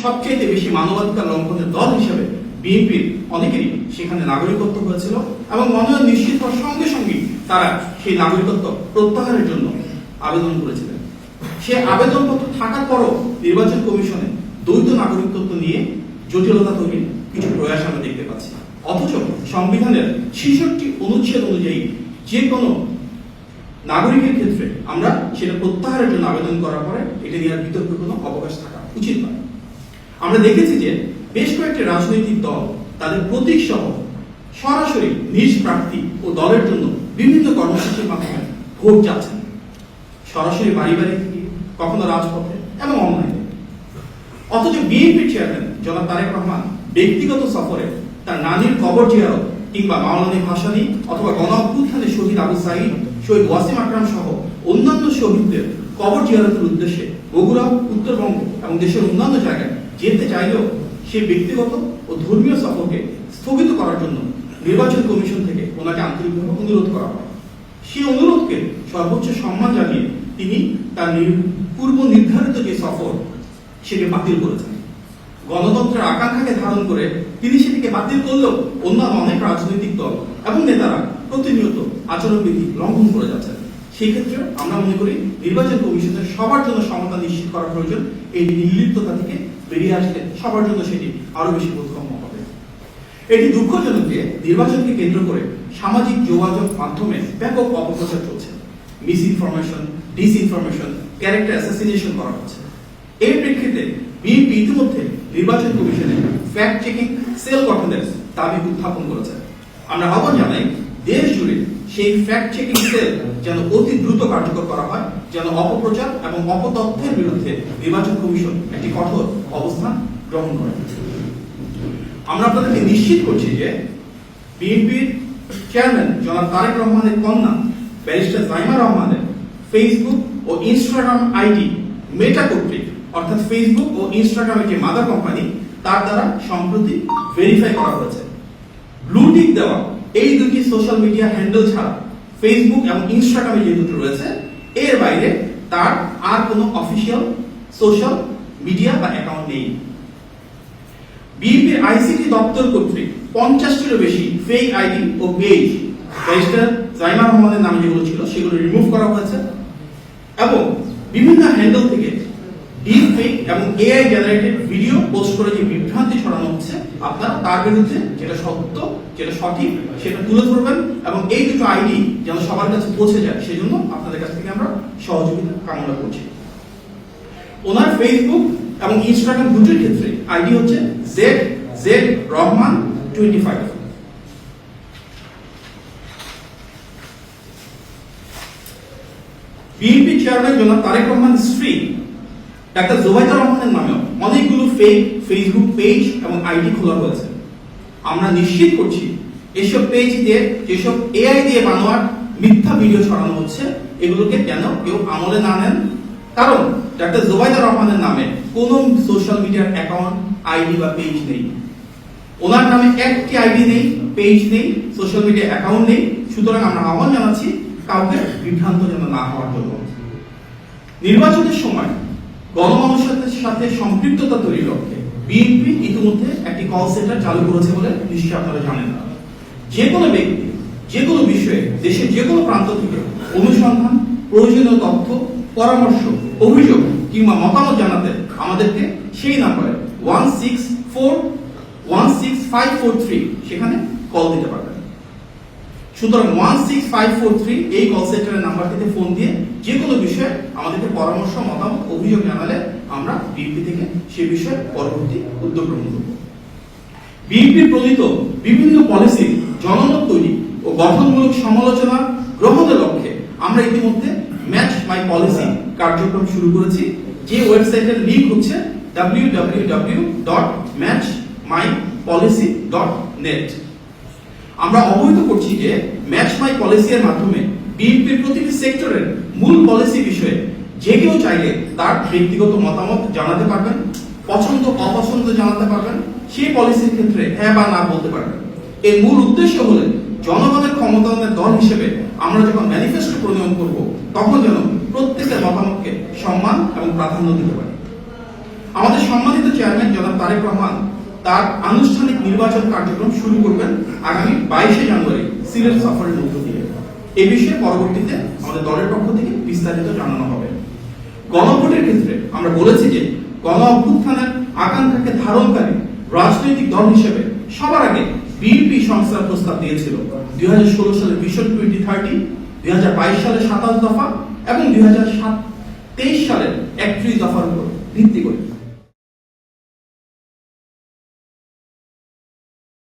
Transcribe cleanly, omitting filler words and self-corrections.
সবচেয়ে বেশি মানবাধিকার লঙ্ঘনের দল হিসেবে বিএনপির অনেকেরই সেখানে নাগরিকত্ব হয়েছিল এবং মনোনয়ন নিশ্চিত হওয়ার সঙ্গে সঙ্গে তারা সেই নাগরিকত্ব প্রত্যাহারের জন্য আবেদন করেছিলেন। সে আবেদনপত্র থাকার পরও নির্বাচন কমিশনে দ্বৈত নাগরিকত্ব নিয়ে জটিলতা তৈরির কিছু প্রয়াস আমরা দেখতে পাচ্ছি। অথচ সংবিধানের ৬৬ অনুচ্ছেদ অনুযায়ী যে কোনো নাগরিকের ক্ষেত্রে আমরা সেটা প্রত্যাহারের জন্য আবেদন করার পরে এটা নিয়ে বিতর্কের কোনো অবকাশ থাকা উচিত নয়। আমরা দেখেছি যে বেশ কয়েকটি রাজনৈতিক দল তাদের প্রতীক সহ সরাসরি নিজ প্রার্থী ও দলের জন্য বিভিন্ন কর্মসূচির মাধ্যমে ভোট চাচ্ছেন, সরাসরি বাড়ি বাড়ি কখনো রাজপথে এবং অনলাইনে। অথচ বিএনপির চেয়ারম্যান জনাব তারেক রহমান ব্যক্তিগত সফরে তার নানির কবর জিয়ারত কিংবা মাওলানা ভাসানী অথবা গণ অভ্যুত্থানের শহীদ আবু সাঈদ, শহীদ ওয়াসিম আকরাম সহ অন্যান্য শহীদদের কবর জিয়ারতের উদ্দেশ্যে বগুড়া, উত্তরবঙ্গ এবং দেশের অন্যান্য জায়গায় যেতে চাইলেও সেই ব্যক্তিগত ও ধর্মীয় সফরকে স্থগিত করার জন্য নির্বাচন কমিশন থেকে ওনাকে আন্তরিকভাবে অনুরোধ করা হয়। সেই অনুরোধকে সর্বোচ্চ সম্মান জানিয়ে তিনি তার পূর্ব নির্ধারিত যে সফর সেটি বাতিল করেছেন। গণতন্ত্রের আকাঙ্ক্ষাকে ধারণ করে তিনি সেটিকে বাতিল করলেও অন্যান্য অনেক রাজনৈতিক দল এবং নেতারা প্রতিনিয়ত আচরণবিধি লঙ্ঘন করে যাচ্ছেন। সেই ক্ষেত্রে আমরা মনে করি নির্বাচন কমিশনের সবার জন্য সমতা নিশ্চিত করা প্রয়োজন। এই নির্লিপ্ততা থেকে বেরিয়ে আসলে সবার জন্য সেটি আরো বেশি বোধগম্য হবে। এটি দুঃখজনক যে নির্বাচনকে কেন্দ্র করে সামাজিক যোগাযোগ মাধ্যমে ব্যাপক অপপ্রচার চলছে, miss information, disinformation, character assassination করা হচ্ছে। এর প্রেক্ষিতে বিএনপি ইতিমধ্যে নির্বাচন কমিশনে ফ্যাক্ট চেকিং সেল গঠনের দাবি উত্থাপন করেছে। আমরা আহ্বান জানাই দেশ জুড়ে সেই ফ্যাক্ট চেকিং সেল যেন অতি দ্রুত কার্যকর করা হয়, যেন অপপ্রচার এবং অপতথ্যের বিরুদ্ধে নির্বাচন কমিশন একটি কঠোর অবস্থান গ্রহণ করে। আমরা আপনাদেরকে নিশ্চিত করছি যে বিএনপির চেয়ারম্যান জনাব তারেক রহমানের কন্যা ব্যারিস্টার জাইমা রহমানের ফেসবুক ও ইনস্টাগ্রাম আইডি মেটা কর্তৃক অর্থাৎ ফেসবুক ও ইনস্টাগ্রামের যে মাদার কোম্পানি তার দ্বারা সম্প্রতি ভেরিফাই করা হয়েছে। ব্লু টিক দেওয়া এই দুটি সোশ্যাল মিডিয়া হ্যান্ডেল ছাড়া ফেসবুক এবং ইনস্টাগ্রামে যে দুটো রয়েছে এর বাইরে তার আর কোনো অফিসিয়াল সোশ্যাল মিডিয়া বা অ্যাকাউন্ট নেই। বিএনপির আইসিটি দপ্তর কর্তৃক 50টিরও বেশি ফেক আইডি ও পেজ ব্যারিস্টার জাইমা রহমানের নামে যেগুলো ছিল সেগুলো রিমুভ করা হয়েছে এবং বিভিন্ন হ্যান্ডেল থেকে ডিপ ফেক এবং এআই জেনারেটেড ভিডিও পোস্ট করে যে বিভ্রান্তি ছড়ানো হচ্ছে আপনারা তার বিরুদ্ধে যেটা সত্য, যেটা সঠিক সেটা তুলে ধরবেন এবং এই দুটো আইডি যেন সবার কাছে পৌঁছে যায় সেজন্য আপনাদের কাছ থেকে আমরা সহযোগিতা কামনা করছি। ওনার ফেসবুক এবং ইনস্টাগ্রাম দুটোর ক্ষেত্রে আইডি হচ্ছে ZZ রহমান 25। বিএনপি চেয়ারম্যান জনাব তারেক রহমান স্ত্রী ডাক্তার জোবাইদা রহমানের নামেও অনেকগুলো ফেক ফেসবুক পেজ এবং আইডি খোলা হয়েছে। আমরা নিশ্চিত করছি এসব পেজ দিয়ে যেসব এআই দিয়ে বানোয়ার মিথ্যা ভিডিও ছড়ানো হচ্ছে এগুলোকে যেন কেউ আমলে না নেন, কারণ ডাক্তার জোবাইদা রহমানের নামে কোনো সোশ্যাল মিডিয়ার অ্যাকাউন্ট, আইডি বা পেজ নেই। ওনার নামে একটি আইডি নেই, পেজ নেই, সোশ্যাল মিডিয়া অ্যাকাউন্ট নেই। সুতরাং আমরা আহ্বান জানাচ্ছি কাউকে বিভ্রান্ত যেন না হওয়ার জন্য। নির্বাচনের সময় গণমানুষের সাথে সম্পৃক্ততা তৈরির লক্ষ্যে বিএনপি ইতিমধ্যে একটি কল সেন্টার চালু করেছে বলে নিশ্চয়ই আপনারা জানেন না। যে কোনো ব্যক্তি যে কোনো বিষয়ে দেশের যে কোনো প্রান্ত থেকে অনুসন্ধান, প্রয়োজনীয় তথ্য, পরামর্শ, অভিযোগ কিংবা মতামত জানাতে আমাদেরকে সেই নাম্বারে 164-16543 সেখানে কল দিতে পারবেন। সুতরাং 16543 এই কল সেন্টারের নাম্বারটিতে ফোন দিয়ে যে কোনো বিষয়ে আমাদেরকে পরামর্শ, মতামত, অভিযোগ জানালে আমরা বিএনপি থেকে সে বিষয়ে পরবর্তী উদ্যোগ গ্রহণ করব। বিএনপির প্রণীত বিভিন্ন পলিসি জনমত তৈরি ও গঠনমূলক সমালোচনা গ্রহণের লক্ষ্যে আমরা ইতিমধ্যে ম্যাচ মাই পলিসি কার্যক্রম শুরু করেছি, যে ওয়েবসাইটের লিংক হচ্ছে www.matchmypolicy.net। আমরা অবহিত করছি যে ম্যাচ মাই পলিসি এর মাধ্যমে বিএনপির প্রতিটি সেক্টরের মূল পলিসি বিষয়ে যে কেউ চাইলে তার ব্যক্তিগত মতামত জানাতে পারবেন, পছন্দ অপছন্দ জানাতে পারবেন, সেই পলিসির ক্ষেত্রে হ্যাঁ বা না বলতে পারবেন। এর মূল উদ্দেশ্য হলো জনগণের ক্ষমতায়নের দল হিসেবে আমরা যখন ম্যানিফেস্টো প্রণয়ন করব তখন যেন প্রত্যেকের মতামতকে সম্মান এবং প্রাধান্য দিতে পারি। আমাদের সম্মানিত চেয়ারম্যান তারেক রহমান তার আনুষ্ঠানিক নির্বাচন কার্যক্রম শুরু করবেন আগামী 22শে জানুয়ারি সিলেট সফরের মধ্য দিয়ে। এই বিষয়ে পরবর্তীতে আমাদের দলের পক্ষ থেকে বিস্তারিত জানানো হবে। গণভোটের ক্ষেত্রে আমরা বলেছি যে গণ অভ্যুত্থানের আকাঙ্ক্ষাকে ধারণকারী রাজনৈতিক দল হিসেবে সবার আগে বিএনপি সংস্কার প্রস্তাব দিয়েছিল 2016 সালের ভিশন 2030, 2022 সালের 27 দফা এবং 2023 সালের 31 দফার উপর ভিত্তি করে।